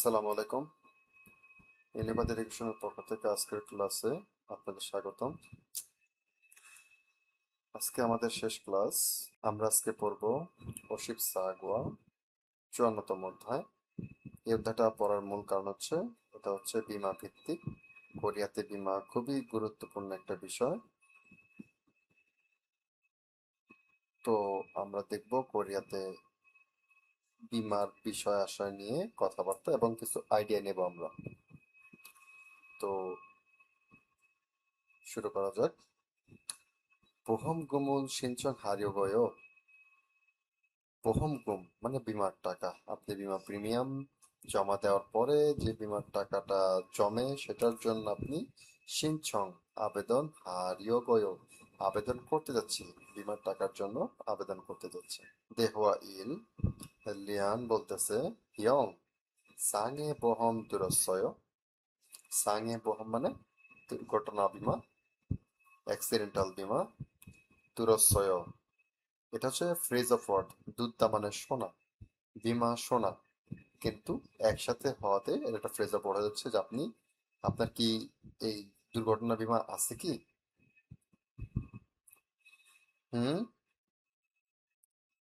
আসসালামু আলাইকুম। ইউনিভার্সিটি এডুকেশনের পক্ষ থেকে আজকের ক্লাসে আপনাদের স্বাগতম। আজকে আমাদের শেষ ক্লাস। আমরা আজকে পড়ব অশিপ সাগুয়া 54তম অধ্যায়। এই অধ্যায়টা পড়ার মূল কারণ হচ্ছে এটা হচ্ছে বীমা ভিত্তিক। কোরিয়াতে বীমা খুবই গুরুত্বপূর্ণ একটা বিষয়। তো আমরা দেখব কোরিয়াতে বীমার বিষয় আশয় নিয়ে কথাবার্তা এবং কিছু আইডিয়া নেব আমরা। তো শুরু করা যাক। 보험금은 신청하려고요. 보험금 মানে বীমার টাকা। আপনি বীমা প্রিমিয়াম জমা দেওয়ার পরে যে বীমার টাকাটা জমে সেটার জন্য আপনি সিনচং আবেদন হারিয়োগোয়ো আবেদন করতে যাচ্ছি। বীমার টাকার জন্য আবেদন করতে যাচ্ছে। দেহোয়া ইল লিয়ান বলতেছে ইয়ং সাঙে বহম তুরস্বয়। সাঙে বহম মানে দুর্ঘটনা বীমা, অ্যাক্সিডেন্টাল বীমা। তুরস্বয় এটা হচ্ছে ফ্রেজ অফ ওয়ার্ড। দুধ মানে সোনা, বীমা সোনা, কিন্তু একসাথে হওয়াতে এর একটা ফ্রেজে পড়া যাচ্ছে যে আপনি আপনার কি এই দুর্ঘটনা বীমা আছে কি? হুম,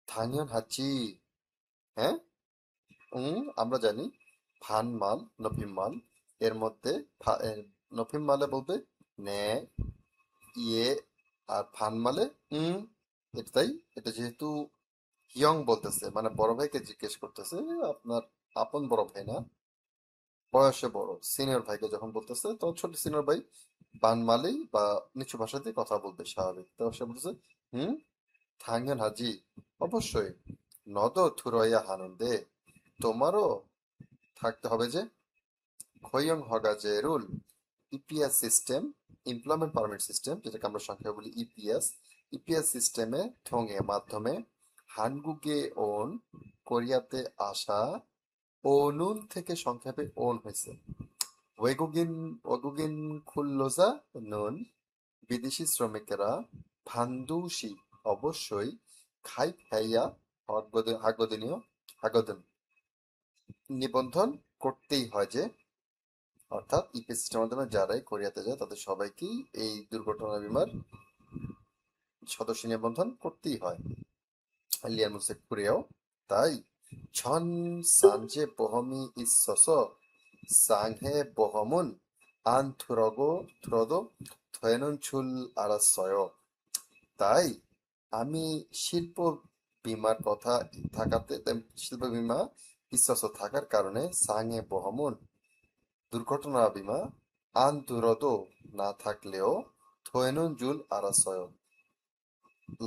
ধানিয়ন হাচ্ছি। হ্যাঁ, আমরা জানি ফান মাল নফিম মাল। এর মধ্যে নফিম মালে বলবে নে, ইয়ে, আর ফান মালে হুম। এটাই, এটা যেহেতু ইয়ং বলতেছে মানে বড় ভাইকে জিজ্ঞেস করতেছে, আপনার আপন বড় ভাই না, বয়সে বড় সিনিয়র ভাইকে যখন বলতেছে তখন ছোট সিনিয়র ভাই বানমালি বা নিচু ভাষাতে কথা বলবে স্বাভাবিক। তো সে বলছে হুম, থাঙ্গেন হাজি, অবশ্যই। নদ থুরইয়া হানুন্দে, তোমারও থাকতে হবে যে খৈয়ং হগা যে rule EPS system, employment permit system, যেটাকে আমরা সংক্ষেপে বলি ইপিএস। ইপিএস সিস্টেমে ঠোঙে মাধ্যমে হানগুগে ওন কোরিয়াতে আসা, ও নুন থেকে সংক্ষেপে ওন হয়েছে। ওয়েগুগিন খুল্লোজা নুন, বিদেশি শ্রমিকেরা ভান্দুশি অবশ্যই খাই খাইয়া হাগদনীয় হাগদন নিবন্ধন করতেই হয় যে, অর্থাৎ ইপি সিস্টেমের মাধ্যমে যারাই কোরিয়াতে যায় তাদের সবাইকেই এই দুর্ঘটনা বীমার সদস্য নিবন্ধন করতেই হয়। লিয়ান মুসে কুরিয়াও তাই 전 산지 보험이 있어서 상해 보험은 안 들어도 되는 줄 알았어요. তাই আমি শিল্প বীমার কথা শিল্প বীমা বিশ্বাস থাকার কারণে সাঙে বহমন দুর্ঘটনা বীমা আনতুরত না থাকলেও থয়েনুন জুল আরাসয়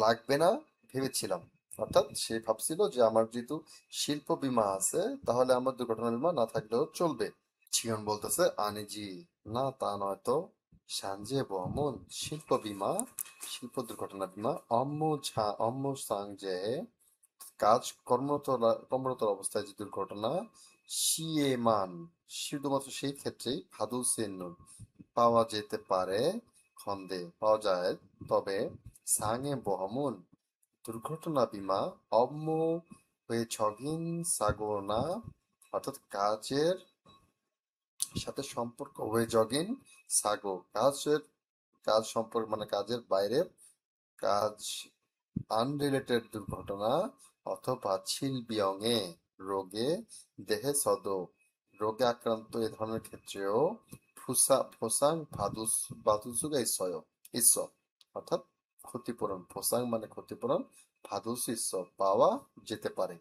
লাগবে না ভেবেছিলাম। অর্থাৎ সে ভাবছিল যে আমার যেহেতু শিল্প বীমা আছে তাহলে আমার দুর্ঘটনা বীমা না থাকলেও চলবে। চিয়ন বলতেছে আনিজি, না তা নয় তো। সানজে বহমন শিল্প বীমা, শিল্প দুর্ঘটনা বীমা অম্ম সাংজে কর্মরত অবস্থায় যে দুর্ঘটনা, সিএমান শুধুমাত্র সেই ক্ষেত্রেই ভাদু সেন্নু পাওয়া যেতে পারে, খন্দে পাওয়া যায়। তবে সাঙে বহমুন দুর্ঘটনা বীমা অম্ম হয়ে ছগিন সাগোনা, অর্থাৎ কাজের সাথে সম্পর্ক হয়ে জগিন সাগো কাজ সম্পর্ক মানে কাজের বাইরের কাজ, আনরিলেটেড দুর্ঘটনা অথবা ছিলবিয়ংয়ে রোগে দেহে রোগে আক্রান্ত এ ধরনের ক্ষেত্রেও ফোসাং ভাদুসুগা ইস্য, অর্থাৎ ক্ষতিপূরণ, ফোসাং মানে ক্ষতিপূরণ, ভাদুসু ইস্য পাওয়া যেতে পারে।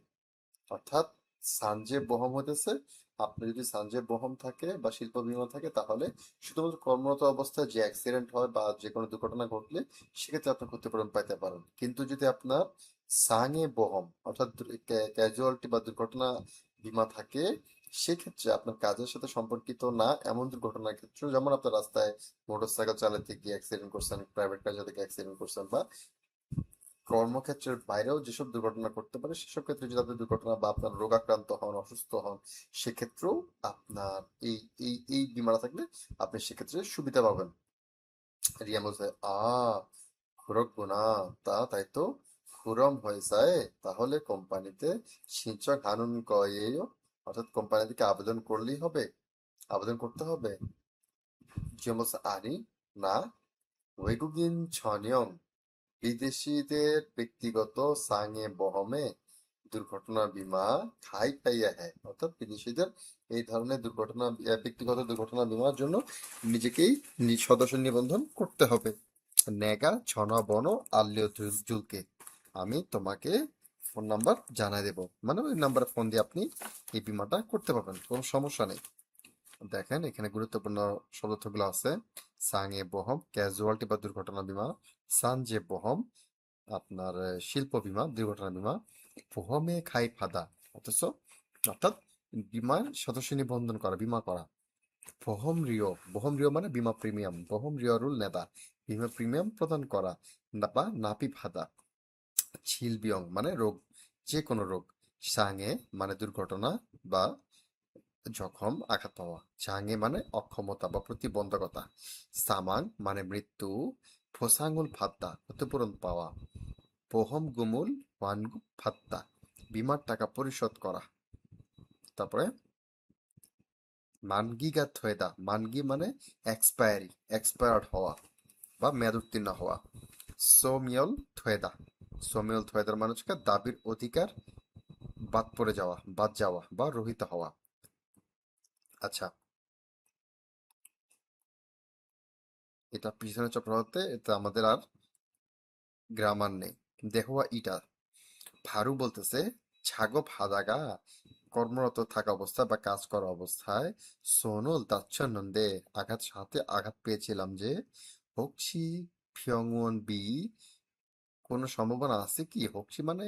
অর্থাৎ সানজে বহম হতেছে, আপনি যদি সানজে বহম থাকে বা শিল্প বীমা থাকে তাহলে শুধুমাত্র কর্মরত অবস্থায় যে অ্যাক্সিডেন্ট হয় বা যে কোনো দুর্ঘটনা ঘটলে সেক্ষেত্রে আপনি ক্ষতিপূরণ পাইতে পারেন। কিন্তু যদি আপনার সাঙে বহম অর্থাৎ ক্যাজুয়ালিটি বা দুর্ঘটনা বীমা থাকে, সেক্ষেত্রে আপনার কাজের সাথে সম্পর্কিত না এমন দুর্ঘটনার ক্ষেত্রে, যেমন আপনার রাস্তায় মোটরসাইকেল চালাতে গিয়ে অ্যাক্সিডেন্ট করছেন, প্রাইভেট কার সাথে অ্যাক্সিডেন্ট করছেন, বা কর্মক্ষেত্রের বাইরেও যেসব দুর্ঘটনা ঘটতে পারে সেসব ক্ষেত্রে যদি আপনি দুর্ঘটনা বা আপনার রোগাক্রান্ত হন, অসুস্থ হন, সেক্ষেত্রেও আপনার এই এই বীমাটা থাকলে আপনি সেক্ষেত্রে সুবিধা পাবেন। রিয়া বলছে খুরকুনা, তাই তো, খুরম হয়ে যায় তাহলে কোম্পানিতে সিঞ্চক হানুন কয়েও অর্থাৎ কোম্পানি থেকে আবেদন করলেই হবে, আবেদন করতে হবে। জিয়ন বলছে আনি না, 외국인 전용 বিদেশিদের ব্যক্তিগত সাঙে বহমে দুর্ঘটনা বীমা 가입해야 해। অর্থাৎ বিদেশিদের এই ধরনের দুর্ঘটনা ব্যক্তিগত দুর্ঘটনা বীমার জন্য নিজেকেই সদস্য নিবন্ধন করতে হবে। নেগা 전화번호 알려줄게। আমি তোমাকে ফোন নাম্বার জানাই দেবো, মানে ওই নাম্বারে ফোন দিয়ে আপনি এই বীমাটা করতে পারবেন, কোনো সমস্যা নেই। দেখেন এখানে গুরুত্বপূর্ণ শব্দগুলো আছে। সাঙে বহম ক্যাজুয়ালিটি বা দুর্ঘটনা বীমা, সানজে বহম আপনার শিল্প বীমা দুর্ঘটনা বীমা, বহমে খাই ফাদা অথচ অর্থাৎ বীমার সদস্য নিবন্ধন করা বীমা করা। বহম রিও মানে বীমা প্রিমিয়াম, বহম রিও রুল নেদা বীমা প্রিমিয়াম প্রদান করা, বা নাপি ফাদা। ছিলবিয়ং মানে রোগ, যে কোনো রোগ। সাঙে মানে দুর্ঘটনা বা জখম আঘাত পাওয়া। জাঙে মানে অক্ষমতা বা প্রতিবন্ধকতা। সামাং মানে মৃত্যু। ফোসাঙ্গুল ফাত্তা ক্ষতিপূরণ পাওয়া। পোহম গুমুল ওয়ানগু ফাত্তা বীমার টাকা পরিশোধ করা। তারপরে মানগিগা থয়েদা, মানগি মানে এক্সপায়ার্ড হওয়া বা মেয়াদ উত্তীর্ণ হওয়া। সোমিয়ল থয়েদা, সোমিয়ল থয়েদার মানে হচ্ছে দাবির অধিকার বাদ যাওয়া বা রহিত হওয়া। আচ্ছা, এটা পিছনে চক্র হতে এটা আমাদের আর গ্রামার নেই। দেখো ইটা ভারু বলতেছে ছাগপ হাদাগা কর্মরত থাকা অবস্থায় বা কাজ করা অবস্থায় সোনুল দাচ্ছন্নন্দে আঘাত পেয়েছিলাম যে হকসি ফিয়ংওন বি কোনো সম্ভাবনা আছে কি, হকসি মানে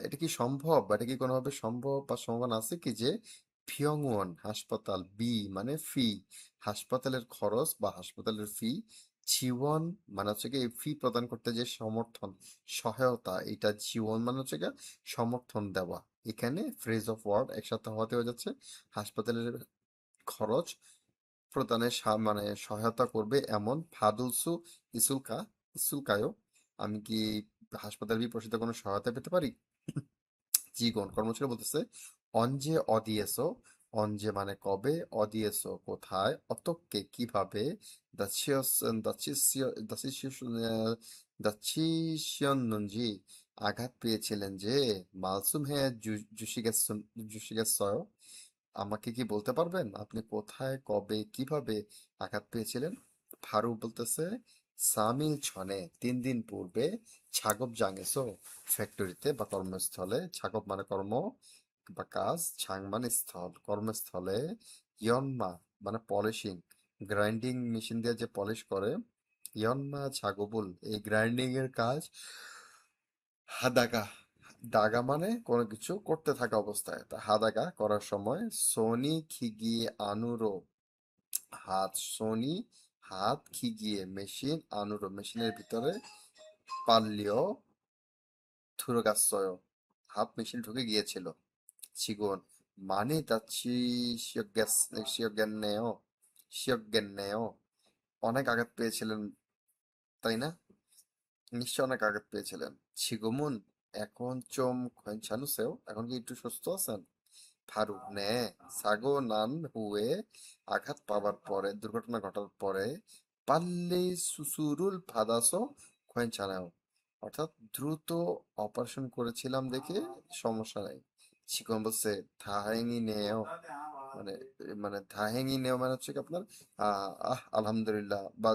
এটা কি সম্ভব বা এটা কি কোনোভাবে সম্ভব বা সম্ভাবনা আছে কি যে ফিয়ংওন হাসপাতাল, বি মানে ফি হাসপাতালের খরচ বা হাসপাতালের ফি, জীবন মানে হচ্ছে কি ফি প্রদান করতে যে সমর্থন সহায়তা, এটা জীবন মানে হচ্ছে কি সমর্থন দেওয়া। এখানে ফ্রেজ অফ ওয়ার্ড একসাথে হওয়াতে হয়ে যাচ্ছে হাসপাতালের খরচ প্রদানে মানে সহায়তা করবে এমন ফাদুলসু ইসুলকা ইসুলকায়ও। আমি কি হাসপাতাল বিপরীতে কোনো সহায়তা পেতে পারি? জীবন কর্মচারী বলতেছে অঞ্জে অদিয়েছো, অঞ্জে মানে কবে, অদিয়েছো কোথায়, অতকে কিভাবে, দাচিয়স দাচিশিয়নজি আঘাত পেয়েছিলেন যে, মালসুম হে জুশিগেসয় আমাকে কি বলতে পারবেন আপনি কোথায় কবে কিভাবে আঘাত পেয়েছিলেন? ফারুক বলতেছে সামিল ছনে 3 দিন পূর্বে ছাগপ জাঙেছো ফ্যাক্টরিতে বা কর্মস্থলে, ছাগপ মানে কর্ম বা কাজ, ছাং মানে স্থল, কর্মস্থলে, ইয়নমা মানে পলিশিং, গ্রাইন্ডিং মেশিন দিয়ে যে পলিশ করে, ইয়নমা ছাগবুল এই গ্রাইন্ডিং এর কাজ, হাদাগা দাগা মানে কোনো কিছু করতে থাকা অবস্থায়, তা হাদাগা করার সময় সোনি খিগিয়ে আনুরো হাত খিগিয়ে মেশিন আনুরো মেশিনের ভিতরে, পাল্লিও থুরোগাছয় হাত মেশিন ঢুকে গিয়েছিল। 지구온 많이 다치셨겠네요. 시었겠네요. অনেক আঘাত পেয়েছিলেন তাই না? নিশ্চয় অনেক আঘাত পেয়েছিলেন। 지금은 এখন 좀 괜찮으세요? এখন কি একটু সুস্থ আছেন? ফারু নে সাগো নান হুয়ে আঘাত পাওয়ার পরে দুর্ঘটনা ঘটার পরে পাল্লে সুসুরুল ফাদাসো 괜찮아요। অর্থাৎ দ্রুত অপারেশন করেছিলাম দেখে সমস্যা নাই। শিকন বলছে 다행히 নেও, মানে 다행히 নেও মানে হচ্ছে কি আপনার আলহামদুলিল্লাহ বা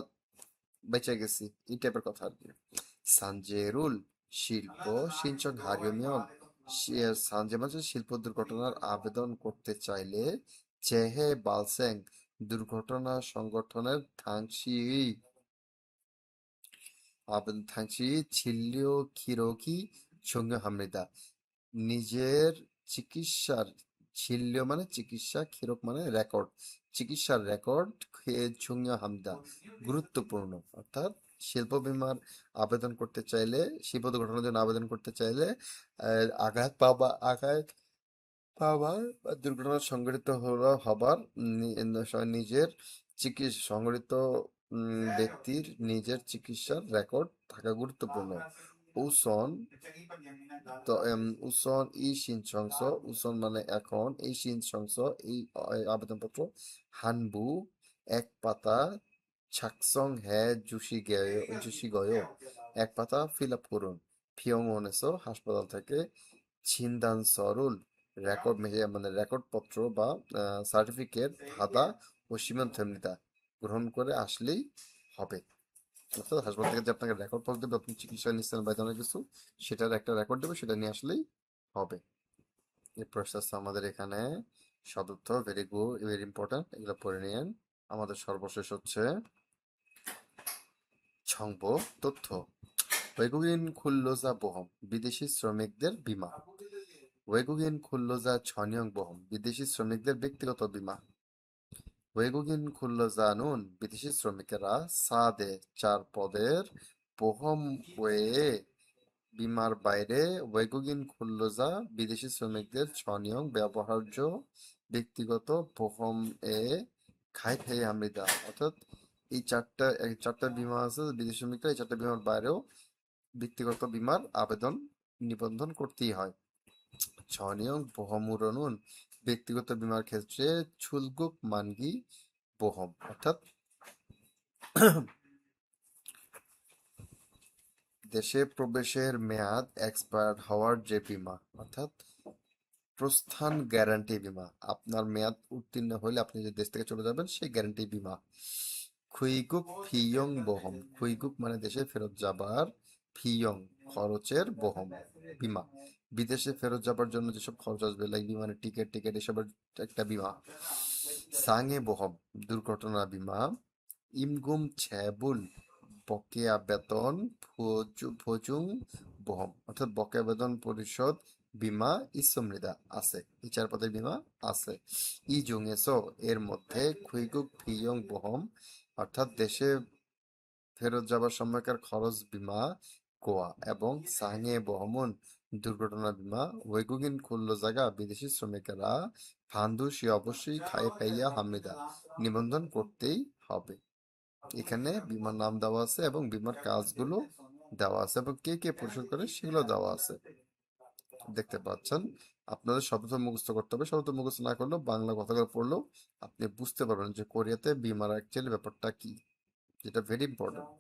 বেঁচে গেছি এই টাইপের কথা আর কি। সানজেরুল শিল্প সিঞ্চন হারিয়মিয়ন, সানজে মানে শিল্প দুর্ঘটনার আবেদন করতে চাইলে চেহে বালসেং দুর্ঘটনা সংগঠনের 당시 진료 기록이 중요합니다। নিজের চিকিৎসার 진료 মানে চিকিৎসা, 기록 মানে রেকর্ড, চিকিৎসার রেকর্ড 중요합니다 গুরুত্বপূর্ণ। অর্থাৎ শিল্প বীমার আবেদন করতে চাইলে, শিল্প দুর্ঘটনার জন্য আবেদন করতে চাইলে আঘাত পাওয়ার বা দুর্ঘটনা সংঘটিত হবার নিজের চিকিৎসা সংঘটিত ব্যক্তির নিজের চিকিৎসার রেকর্ড থাকা গুরুত্বপূর্ণ। উসন উসন ই সিনশংস, উসন মানে এখন, এই সিনশংস এই আবেদনপত্র, হানবু এক পাতা, ছাকসং হে জুসি গয় এক পাতা ফিল আপ করুন, ফিয়ংওনেসো হাসপাতাল থেকে, ছিনদান সরুল রেকর্ড মানে রেকর্ড পত্র বা সার্টিফিকেট ভাদা ও সীমান্তমিতা গ্রহণ করে আসলেই হবে। অর্থাৎ হাসপাতাল থেকে যে আপনাকে রেকর্ড পত্র দেবে, আপনি চিকিৎসা নিচ্ছেন বা ধরনের কিছু, সেটার একটা রেকর্ড দেবে, সেটা নিয়ে আসলেই হবে। এই প্রসেস আমাদের এখানে সদর্থ, ভেরি গুড, ভেরি ইম্পর্টেন্ট, এগুলো পড়ে নিয়েন। আমাদের সর্বশেষ হচ্ছে সংব তথ্য। 외국인 근로자 보험, বিদেশি শ্রমিকদের বীমা। 외국인 근로자 전용 보험, বিদেশি শ্রমিকদের ব্যক্তিগত বীমা। 외국인 근로자는 বিদেশি শ্রমিকেরা সাদে 4 পদের 보험 외에 বীমার বাইরে 외국인 근로자 বিদেশি শ্রমিকদের 전용 ব্যবহার্য ব্যক্তিগত 보험에 가입해야 합니다। অর্থাৎ এই চারটা বীমা আছে বিদেশি শ্রমিকরা, এই 4টা বীমার বাইরেও ব্যক্তিগত বীমার আবেদন নিবন্ধন করতেই হয়। 전용 보험으로는 ব্যক্তিগত বীমার ক্ষেত্রে 출국 만기 보험, অর্থাৎ দেশে প্রবেশের মেয়াদ এক্সপায়ার্ড হওয়ার যে বীমা, অর্থাৎ প্রস্থান গ্যারান্টি বীমা, আপনার মেয়াদ উত্তীর্ণ হলে আপনি যে দেশ থেকে চলে যাবেন সেই গ্যারান্টি বীমা। খুইগুক ফিয়ং বহম, খুইগুক মানে দেশে ফেরত যাবার, ফিয়ং খরচের বহম বীমা, বিদেশে ফেরত যাবার জন্য যেসব খরচ আসবে, লাইক বিমানের টিকিট টিকিট এসবের একটা বীমা। সাঙে বহম দুর্ঘটনা বীমা। ইমগুম ছ্যাবুল বকেয়া বেতন ভোজুং বহম, অর্থাৎ বকেয়া বেতন পরিশোধ বীমা ইসমৃদা আছে, এই 4 পদের বীমা আছে। ই জুঙেসো এর মধ্যে খুইগুক ফিয়ং বহম, অর্থাৎ দেশে ফেরত যাবার সময়কার খরচ বীমা গোয়া, এবং সাঙে বহমন দুর্ঘটনা বীমা। ওয়েগুগিন খুললো জায়গা বিদেশি শ্রমিকেরা ফান্দুসি অবশ্যই খাই পাইয়া হামিদা নিবন্ধন করতেই হবে। এখানে বীমার নাম দেওয়া আছে এবং বীমার কাজগুলো দেওয়া আছে এবং কে কে পরিশোধ করে সেগুলো দেওয়া আছে, দেখতে পাচ্ছেন। আপনাদের শব্দ মুখস্থ করতে হবে, শব্দ মুখস্থ না করলেও বাংলা কথাগুলো পড়লেও আপনি বুঝতে পারবেন যে কোরিয়াতে বীমার অ্যাকচুয়ালি ব্যাপারটা কি, যেটা ভেরি ইম্পর্টেন্ট।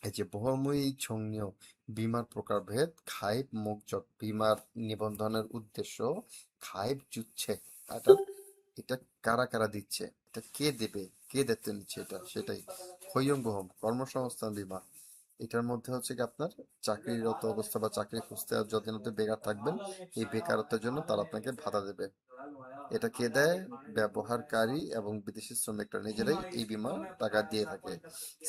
এই যে বহুমূলী ছংনীয় বীমার প্রকারভেদ, খাইব মুকজক বীমার নিবন্ধনের উদ্দেশ্য, খাইব জুচ্ছে এটা এটা কারা কারা দিচ্ছে, এটা কে দেবে, কে দায়িত্ব নিচ্ছে, এটা সেটাই। হৈয়ং বহম কর্মসংস্থান বীমা, এটার মধ্যে হচ্ছে কি আপনার চাকরিরত অবস্থা বা চাকরি খুঁজতে আর যতদিন আপনি বেকার থাকবেন, এই বেকারত্বের জন্য তারা আপনাকে ভাতা দেবে। এটা কে দেয়? ব্যবহারকারী এবং বিদেশি শ্রমিকরা নিজেরাই এই বীমা টাকা দিয়ে থাকে।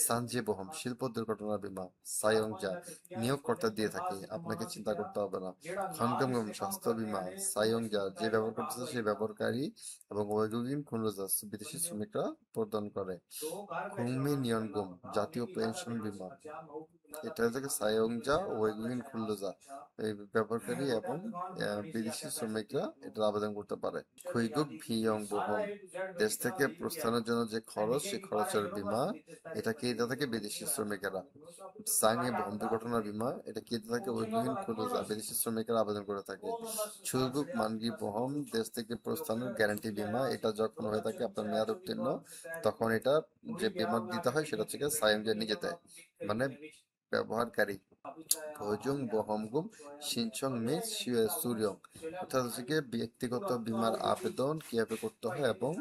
সানজে বহম শিল্প দুর্ঘটনা বীমা। সায়ংজা নিয়োগকর্তা দিয়ে থাকে, আপনাকে চিন্তা করতে হবে না। খনগম স্বাস্থ্য বীমা। সায়ংজা যে ব্যবহার করতেছে সেই ব্যবহারকারী এবং ওয়েগুগিন খুনরোজাস বিদেশি শ্রমিকরা প্রদান করে। ঘুংমি নিয়নগুম জাতীয় পেনশন বীমা, এটা হচ্ছে সায়ংজা ওয়েগুগিন খুনরোজা এই ব্যবহারকারী এবং বিদেশি শ্রমিকরা এটার আবেদন করতে পারে। খুইগুক ভিয়ং বহন দেশ থেকে প্রস্থানের জন্য যে খরচ, সেই খরচের বীমা, এটা কে দিতে থাকে? বিদেশি শ্রমিকেরা। সাংয়ে বহন দুর্ঘটনার বীমা, এটা কে দিতে থাকে? ওয়েগুগিন খুনরোজা বিদেশি শ্রমিকেরা আবেদন করে থাকে। ছুগুক মানগি বহন দেশ থেকে প্রস্থানের গ্যারান্টি বীমা, এটা যখন হয়ে থাকে আপনার মেয়াদ উত্তীর্ণ, তখন এটা যে বীমা দিতে হয় সেটা হচ্ছে সায়ংজা নিজে দেয়, মানে ব্যবহারকারী। ভোজুং বহমগুম সিনচং মে সুরিয়ং, অর্থাৎ হচ্ছে কি ব্যক্তিগত বীমার আবেদন কিভাবে করতে হয় এবং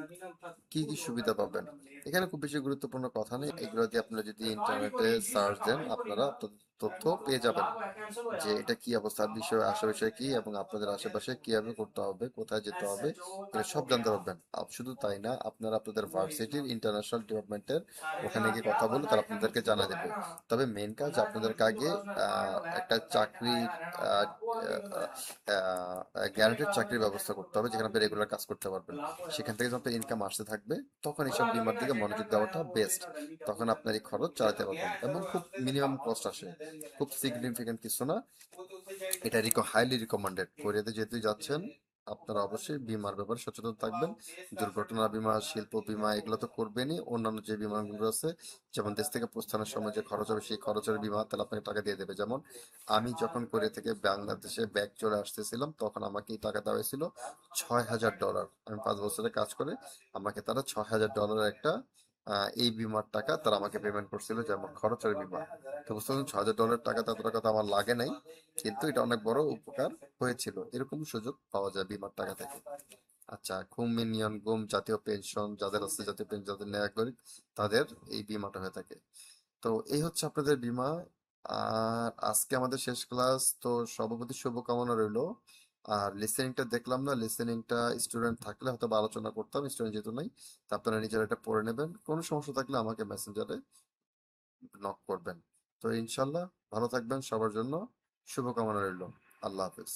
কি কি সুবিধা পাবেন। এখানে খুব বেশি গুরুত্বপূর্ণ কথা নেই, এগুলো দিয়ে আপনারা যদি ইন্টারনেটে সার্চ দেন আপনারা তথ্য পেয়ে যাবেন যে এটা কি অবস্থা, বিষয় আশেপাশে কি এবং আপনাদের আশেপাশে কিভাবে করতে হবে, কোথায় যেতে হবে, এটা সব জানতে পারবেন। শুধু তাই না, আপনারা আপনাদের ভার্সিটির ইন্টারন্যাশনাল ডিপার্টমেন্টের ওখানে গিয়ে কথা বলে তারা আপনাদেরকে জানা দেবে। তবে মেন কাজ আপনাদেরকে আগে একটা চাকরির গ্যারান্টেড চাকরির ব্যবস্থা করতে হবে, যেখানে আপনি রেগুলার কাজ করতে পারবেন, সেখান থেকে যখন ইনকাম আসতে থাকবে তখন এইসব বীমার দিকে মনোযোগ দেওয়াটা বেস্ট। তখন আপনার এই খরচ চালাতে পারবেন এবং খুব মিনিমাম কস্ট আসে, খুব সিগনিফিকেন্ট কিছু না। এটা হাইলি রিকমেন্ডেড। কোরিয়াতে যেহেতু যাচ্ছেন, আপনারা অবশ্যই বীমার ব্যাপারে সচেতন থাকবেন। দুর্ঘটনা বীমা, শিল্প বীমা এগুলো তো করবেনই, অন্যান্য যে বিমাগুলো আছে, যেমন দেশ থেকে প্রস্থানের সময় যে খরচ হবে সেই খরচের বিমা তাহলে আপনাকে টাকা দিয়ে দেবে। যেমন আমি যখন কোরিয়া থেকে বাংলাদেশে ব্যাক চলে আসতেছিলাম তখন আমাকে এই টাকা দেওয়া হয়েছিল $6,000। আমি 5 বছরে কাজ করে আমাকে তারা $6,000 একটা এই বিমার টাকা তারা আমাকে পেমেন্ট করছিল, যেমন খরচের বিমা। তো বুঝতে পারছেন, $6,000 টাকা তো এতটা কথা আমার লাগে নাই, কিন্তু এটা অনেক বড় উপকার হয়েছিল। এরকম সুযোগ পাওয়া যায় বিমার টাকা থেকে। আচ্ছা, ঘুম ইউনিয়ন, ঘুম জাতীয় পেনশন যাদের আছে, জাতীয় পেনশন যাদের নেওয়া করি তাদের এই বিমাটা হয়ে থাকে। তো এই হচ্ছে আপনাদের বীমা। আর আজকে আমাদের শেষ ক্লাস তো, সভাপতি শুভকামনা রইলো। আর লিসেনিংটা দেখলাম না, লিসেনিংটা স্টুডেন্ট থাকলে হয়তো বা আলোচনা করতাম, স্টুডেন্ট যেহেতু নাই। তা আপনারা নিজেরা এটা পড়ে নেবেন, কোনো সমস্যা থাকলে আমাকে মেসেঞ্জারে নক করবেন। তো ইনশাল্লাহ ভালো থাকবেন, সবার জন্য শুভকামনা রইলো। আল্লাহ হাফেজ।